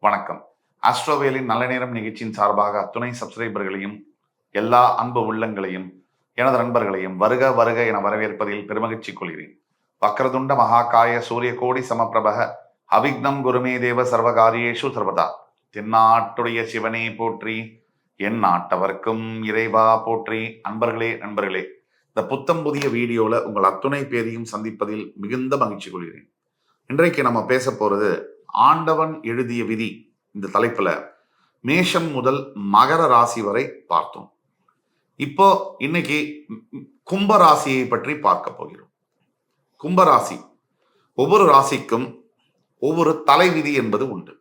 வணக்கம். ஆஸ்ட்ரோவேலின் நல்ல நேரம் நிகழ்ச்சியின் சார்பாக அத்துணை சப்ஸ்கிரைபர்களையும் எல்லா அன்பு உள்ளங்களையும் எனது நண்பர்களையும் வருக வருக என வரவேற்பதில் பெருமகிழ்ச்சி கொள்கிறேன். வக்ரதுண்ட மகாகாய சூரிய கோடி சமப்பிரபக அவிக்னம் குருமே தேவ சர்வகாரியேஷு சர்வதா. தென்னாட்டுடைய சிவனே போற்றி, என் நாட்டவர்க்கும் இறைவா போற்றி. நண்பர்களே, இந்த புத்தம் புதிய வீடியோல உங்கள் அத்துணை பேரையும் சந்திப்பதில் மிகுந்த மகிழ்ச்சி கொள்கிறேன். இன்றைக்கு நம்ம பேச போறது ஆண்டவன் எழுதிய விதி. இந்த தலைப்புல மேஷம் முதல் மகர ராசி வரை பார்த்தோம். இப்போ இன்னைக்கு கும்ப ராசியை பற்றி பார்க்க போகிறோம். கும்பராசி, ஒவ்வொரு ராசிக்கும் ஒவ்வொரு தலைவிதி என்பது உண்டு.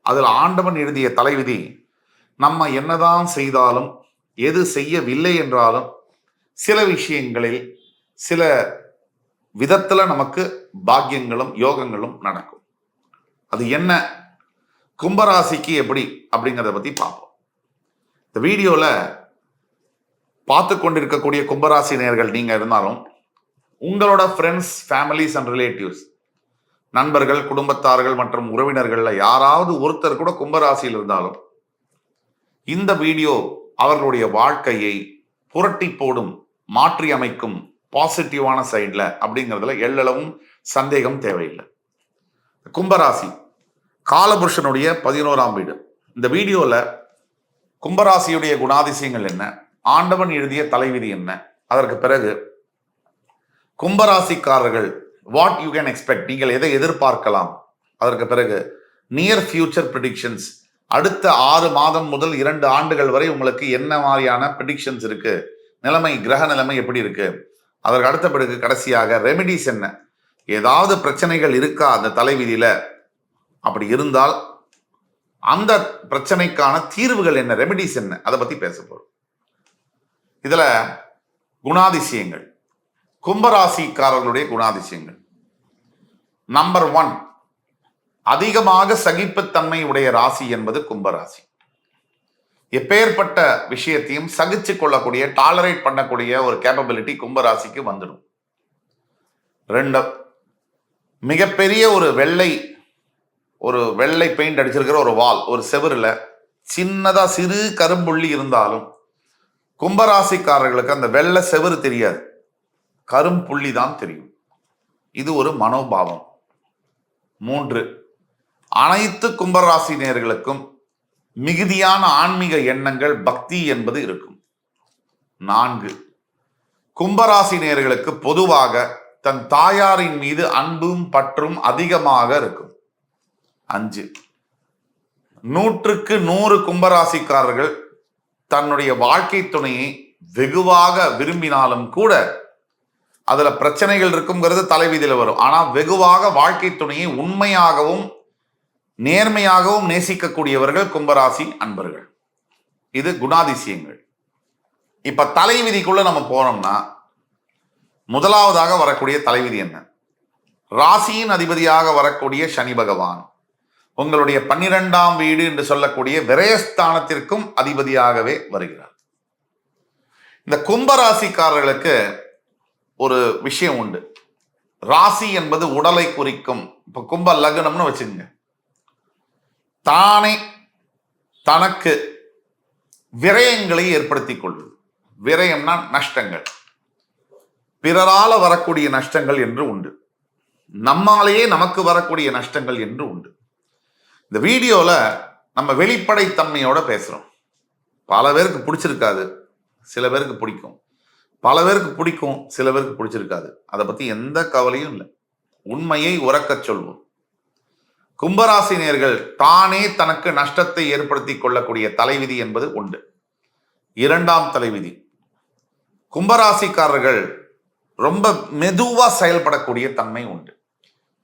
அதில் ஆண்டவன் எழுதிய தலைவிதி நம்ம என்னதான் செய்தாலும், எது செய்யவில்லை என்றாலும், சில விஷயங்களில் சில விதத்துல நமக்கு பாக்கியங்களும் யோகங்களும் நடக்கும். அது என்ன, கும்பராசிக்கு எப்படி அப்படிங்கிறத பத்தி பார்ப்போம். இந்த வீடியோல பார்த்து கொண்டிருக்கக்கூடிய கும்பராசி நேயர்கள் நீங்க இருந்தாலும், உங்களோட ஃப்ரெண்ட்ஸ், ஃபேமிலிஸ் அண்ட் ரிலேட்டிவ்ஸ், நண்பர்கள், குடும்பத்தார்கள் மற்றும் உறவினர்கள்ல யாராவது ஒருத்தர் கூட கும்பராசியில் இருந்தாலும் இந்த வீடியோ அவர்களுடைய வாழ்க்கையை புரட்டி போடும், மாற்றி அமைக்கும் பாசிட்டிவான சைட்ல அப்படிங்கிறதுல எல்லளவும் சந்தேகம் தேவையில்லை. கும்பராசி காலபுருஷனுடைய 11ஆம் வீடு. இந்த வீடியோல கும்பராசியுடைய குணாதிசயங்கள் என்ன, ஆண்டவன் எழுதிய தலைவிதி என்ன, அதற்கு பிறகு கும்பராசிக்காரர்கள் வாட் யூ கேன் எக்ஸ்பெக்ட், நீங்கள் எதை எதிர்பார்க்கலாம், அதற்கு பிறகு நியர் ஃபியூச்சர் ப்ரிடிக்ஷன்ஸ், அடுத்த 6 மாதம் முதல் 2 ஆண்டுகள் வரை உங்களுக்கு என்ன மாதிரியான ப்ரிடிக்ஷன்ஸ் இருக்கு, நிலைமை, கிரக நிலைமை எப்படி இருக்கு, அதற்கு அடுத்த பிறகு கடைசியாக ரெமிடிஸ் என்ன, ஏதாவது பிரச்சனைகள் இருக்கா அந்த தலைவிதியில, அப்படி இருந்தால் அந்த பிரச்சனைக்கான தீர்வுகள் என்ன, ரெமிடிஸ் என்ன, அதை பத்தி பேச போறோம். இதுல குணாதிசயங்கள், கும்பராசிக்காரர்களுடைய குணாதிசயங்கள். நம்பர் 1, அதிகமாக சகிப்புத்தன்மை உடைய ராசி என்பது கும்பராசி. எப்பேற்பட்ட விஷயத்தையும் சகிச்சு கொள்ளக்கூடிய, டாலரேட் பண்ணக்கூடிய ஒரு கேப்பபிலிட்டி கும்பராசிக்கு வந்துடும். 2, மிகப்பெரிய ஒரு வெள்ளை பெயிண்ட் அடிச்சிருக்கிற ஒரு வால், ஒரு செவருல சின்னதா சிறு கரும்புள்ளி இருந்தாலும் கும்பராசிக்காரர்களுக்கு அந்த வெள்ளை செவரு தெரியாது, கரும்புள்ளி தான் தெரியும். இது ஒரு மனோபாவம். 3, அனைத்து கும்பராசினியர்களுக்கும் மிகுதியான ஆன்மீக எண்ணங்கள், பக்தி என்பது இருக்கும். 4, கும்பராசினியர்களுக்கு பொதுவாக தன் தாயாரின் மீது அன்பும் பற்றும் அதிகமாக இருக்கும். 5, 100க்கு 100 கும்பராசிக்காரர்கள் தன்னுடைய வாழ்க்கை துணையை வெகுவாக விரும்பினாலும் கூட அதுல பிரச்சனைகள் இருக்குங்கிறது தலைவிதியில வரும். ஆனா வெகுவாக வாழ்க்கை துணையை உண்மையாகவும் நேர்மையாகவும் நேசிக்கக்கூடியவர்கள் கும்பராசி அன்பர்கள். இது குணாதிசயங்கள். இப்ப தலைவிதிக்குள்ள நம்ம போனோம்னா, முதலாவதாக வரக்கூடிய தலைவிதி என்ன, ராசியின் அதிபதியாக வரக்கூடிய சனி பகவான் உங்களுடைய 12ஆம் வீடு என்று சொல்லக்கூடிய விரயஸ்தானத்திற்கும் அதிபதியாகவே வருகிறார். இந்த கும்பராசிக்காரர்களுக்கு ஒரு விஷயம் உண்டு. ராசி என்பது உடலை குறிக்கும். இப்ப கும்ப லக்னம்னு வச்சுக்கோங்க, தானே தனக்கு விரயங்களை ஏற்படுத்திக் கொள்வது. விரயம்னா நஷ்டங்கள், பிறரால வரக்கூடிய நஷ்டங்கள் என்று உண்டு, நம்மாலேயே நமக்கு வரக்கூடிய நஷ்டங்கள் என்று உண்டு. இந்த வீடியோல நம்ம வெளிப்படைத்தன்மையோட பேசுறோம். பல பேருக்கு பிடிச்சிருக்காது, சில பேருக்கு பிடிக்கும், பல பேருக்கு பிடிக்கும், சில பேருக்கு பிடிச்சிருக்காது. அதை பத்தி எந்த கவலையும் இல்லை. உண்மையை உரக்கச் சொல்வோம். கும்பராசினியர்கள் தானே தனக்கு நஷ்டத்தை ஏற்படுத்தி கொள்ளக்கூடிய தலைவிதி என்பது உண்டு. 2ஆம் தலைவிதி, கும்பராசிக்காரர்கள் ரொம்ப மெதுவா செயல்படக்கூடிய தன்மை உண்டு.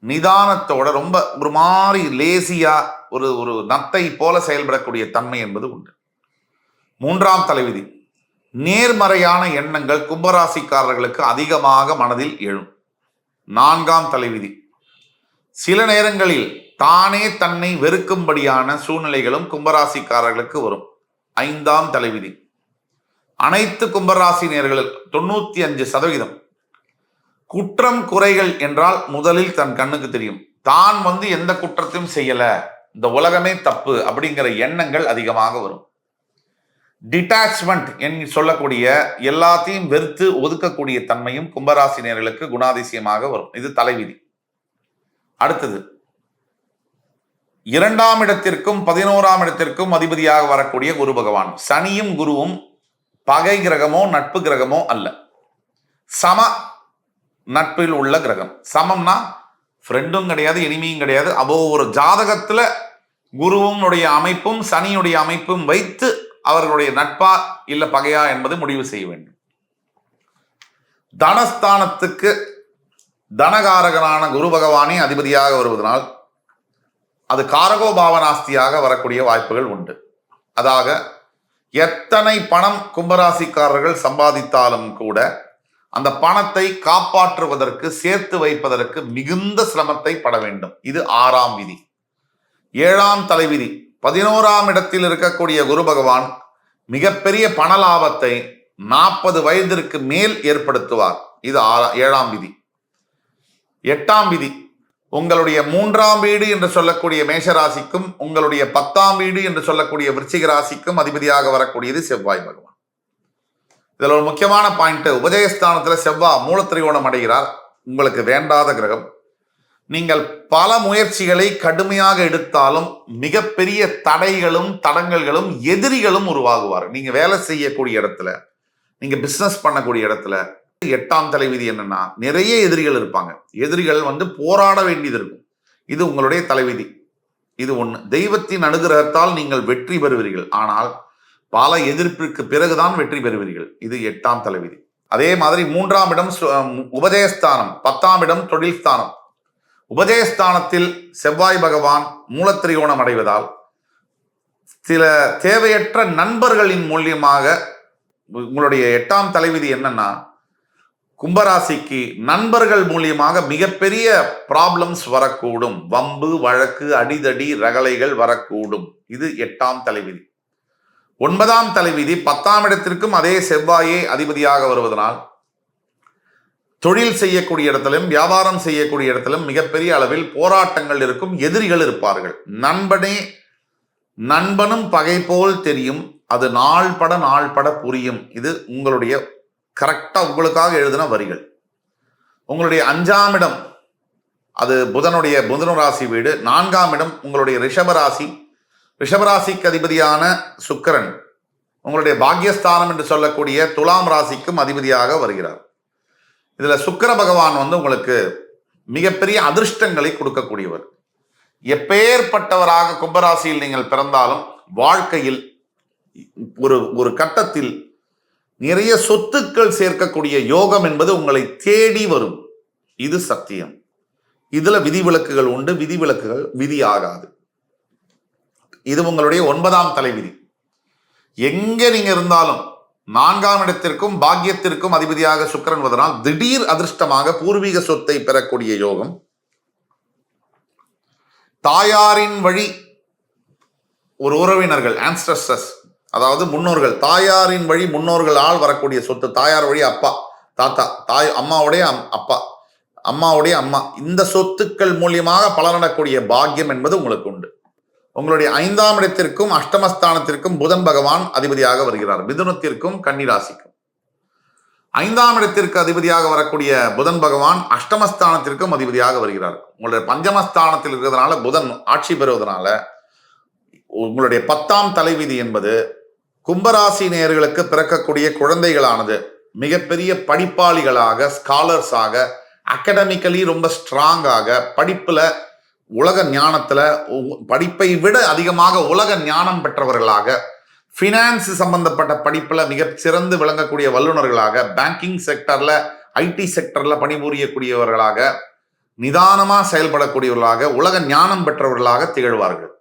நிதானத்தோட ரொம்ப ஒரு மாதிரி லேசியா ஒரு நத்தை போல செயல்படக்கூடிய தன்மை என்பது உண்டு. 3ஆம் தலைவிதி, நேர்மறையான எண்ணங்கள் கும்பராசிக்காரர்களுக்கு அதிகமாக மனதில் எழும். 4ஆம் தலைவிதி, சில நேரங்களில் தானே தன்னை வெறுக்கும்படியான சூழ்நிலைகளும் கும்பராசிக்காரர்களுக்கு வரும். 5ஆம் தலைவிதி, அனைத்து கும்பராசினியர்கள் 95% குற்றம் குறைகள் என்றால் முதலில் தன் கண்ணுக்கு தெரியும். தான் எந்த குற்றத்தையும் செய்யல, இந்த உலகமே தப்பு அப்படிங்கிற எண்ணங்கள் அதிகமாக வரும். டிட்டாச்மெண்ட் என்று சொல்லக்கூடிய எல்லாத்தையும் வெறுத்து ஒதுக்கக்கூடிய தன்மையும் கும்பராசினியர்களுக்கு குணாதிசயமாக வரும். இது தலைவிதி. அடுத்தது 2ஆம் இடத்திற்கும் 11ஆம் இடத்திற்கும் அதிபதியாக வரக்கூடிய குரு பகவான். சனியும் குருவும் பகை கிரகமோ நட்பு கிரகமோ அல்ல, சம நட்பில் உள்ள கிரகம். சமம்னா ஃப்ரெண்டும் கிடையாது, எனிமியும் கிடையாது. அப்போ ஒரு ஜாதகத்துல குருவும் அமைப்பும் சனியுடைய அமைப்பும் வைத்து அவர்களுடைய நட்பா இல்ல பகையா என்பது முடிவு செய்ய வேண்டும். தனஸ்தானத்துக்கு தனகாரகனான குரு பகவானே அதிபதியாக வருவதனால் அது காரகோ பாவனாஸ்தியாக வரக்கூடிய வாய்ப்புகள் உண்டு. அதாக எத்தனை பணம் கும்பராசிக்காரர்கள் சம்பாதித்தாலும் கூட அந்த பணத்தை காப்பாற்றுவதற்கு, சேர்த்து வைப்பதற்கு மிகுந்த சிரமத்தை பட வேண்டும். இது 6ஆம் விதி. 7ஆம் தலைவிதி 11ஆம் இடத்தில் இருக்கக்கூடிய குரு பகவான் மிகப்பெரிய பண லாபத்தை 40 வயதிற்கு மேல் ஏற்படுத்துவார். இது 7ஆம் விதி. 8ஆம் விதி உங்களுடைய 3ஆம் வீடு என்று சொல்லக்கூடிய மேஷராசிக்கும் உங்களுடைய 10ஆம் வீடு என்று சொல்லக்கூடிய விருச்சிக ராசிக்கும் அதிபதியாக வரக்கூடியது செவ்வாய் பகவான். இதுல ஒரு முக்கியமான பாயிண்ட், உபஜயஸ்தானத்துல செவ்வாய் மூலத்திரிகோணம் அடைகிறார். உங்களுக்கு வேண்டாத கிரகம். நீங்கள் பல முயற்சிகளை கடுமையாக எடுத்தாலும் மிகப்பெரிய தடைகளும் தடங்கல்களும் எதிரிகளும் உருவாகுவார். நீங்க வேலை செய்யக்கூடிய இடத்துல, நீங்க பிசினஸ் பண்ணக்கூடிய இடத்துல 8ஆம் தலைவிதி என்னன்னா, நிறைய எதிரிகள் இருப்பாங்க. எதிரிகள் போராட வேண்டியது இருக்கும். இது உங்களுடைய தலைவிதி. இது ஒண்ணு. தெய்வத்தின் அனுகிரகத்தால் நீங்கள் வெற்றி பெறுவீர்கள். ஆனால் பல எதிர்ப்பிற்கு பிறகுதான் வெற்றி பெறுவீர்கள். இது 8ஆம் தலைவிதி. அதே மாதிரி 3ஆம் இடம் உபஜயஸ்தானம், 10ஆம் இடம் தொழில் ஸ்தானம். உபஜயஸ்தானத்தில் செவ்வாய் பகவான் மூலத்திரிகோணம் அடைவதால் சில தேவையற்ற நண்பர்களின் மூலியமாக உங்களுடைய 8ஆம் தலைவிதி என்னன்னா, கும்பராசிக்கு நண்பர்கள் மூலியமாக மிகப்பெரிய ப்ராப்ளம்ஸ் வரக்கூடும். வம்பு வழக்கு அடிதடி ரகளைகள் வரக்கூடும். இது 8ஆம் தலைவிதி. 9ஆம் தலைவிதி 10ஆம் இடத்திற்கும் அதே செவ்வாயே அதிபதியாக வருவதனால் தொழில் செய்யக்கூடிய இடத்திலும் வியாபாரம் செய்யக்கூடிய இடத்திலும் மிகப்பெரிய அளவில் போராட்டங்கள் இருக்கும், எதிரிகள் இருப்பார்கள். நண்பனும் பகை போல் தெரியும், அது நாள் பட புரியும். இது உங்களுடைய கரெக்டா உங்களுக்காக எழுதின வரிகள். உங்களுடைய 5ஆம் இடம் அது புதன ராசி வீடு. 4ஆம் இடம் உங்களுடைய ரிஷபராசிக்கு அதிபதியான சுக்கிரன் உங்களுடைய பாக்யஸ்தானம் என்று சொல்லக்கூடிய துலாம் ராசிக்கும் அதிபதியாக வருகிறார். இதுல சுக்கிர பகவான் உங்களுக்கு மிகப்பெரிய அதிர்ஷ்டங்களை கொடுக்கக்கூடியவர். எப்பேற்பட்டவராக கும்பராசியில் நீங்கள் பிறந்தாலும் வாழ்க்கையில் ஒரு கட்டத்தில் நிறைய சொத்துக்கள் சேர்க்கக்கூடிய யோகம் என்பது உங்களை தேடி வரும். இது சத்தியம். இதுல விதிவிலக்குகள் உண்டு. விதிவிலக்குகள் விதியாகாது. இது உங்களுடைய 9ஆம் தலைவிதி. எங்க நீங்க இருந்தாலும் 4ஆம் இடத்திற்கும் பாக்கியத்திற்கும் அதிபதியாக சுக்கிரன் வருவதனால் திடீர் அதிர்ஷ்டமாக பூர்வீக சொத்தை பெறக்கூடிய யோகம். தாயாரின் வழி ஒரு உறவினர்கள், ஆன்சஸ்டர்ஸ், அதாவது முன்னோர்கள், தாயாரின் வழி முன்னோர்களால் வரக்கூடிய சொத்து. தாயார் வழி அப்பா, தாத்தா, அம்மாவுடைய அப்பா, அம்மாவுடைய அம்மா, இந்த சொத்துக்கள் மூலியமாக பலனடக்கூடிய பாக்கியம் என்பது உங்களுக்கு உண்டு. உங்களுடைய 5ஆம் இடத்திற்கும் அஷ்டமஸ்தானத்திற்கும் புதன் பகவான் அதிபதியாக வருகிறார். மிதுனத்திற்கும் கன்னிராசிக்கும் 5ஆம் இடத்திற்கு அதிபதியாக வரக்கூடிய புதன் பகவான் அஷ்டமஸ்தானத்திற்கும் அதிபதியாக வருகிறார். உங்களுடைய பஞ்சமஸ்தானத்தில் இருக்கிறதுனால புதன் ஆட்சி பெறுவதனால உங்களுடைய 10ஆம் தலைவிதி என்பது கும்பராசி நேயர்களுக்கு பிறக்கக்கூடிய குழந்தைகளானது மிகப்பெரிய படிப்பாளிகளாக, ஸ்காலர்ஸாக, அகடமிக்கலி ரொம்ப ஸ்ட்ராங்காக, படிப்புல உலக ஞானத்துல படிப்பை விட அதிகமாக உலக ஞானம் பெற்றவர்களாக, ஃபினான்ஸ் சம்பந்தப்பட்ட படிப்புல மிக சிறந்து விளங்கக்கூடிய வல்லுநர்களாக, பேங்கிங் செக்டர்ல, ஐடி செக்டர்ல பணிபுரியக்கூடியவர்களாக, நிதானமா செயல்படக்கூடியவர்களாக, உலக ஞானம் பெற்றவர்களாக திகழ்வார்கள்.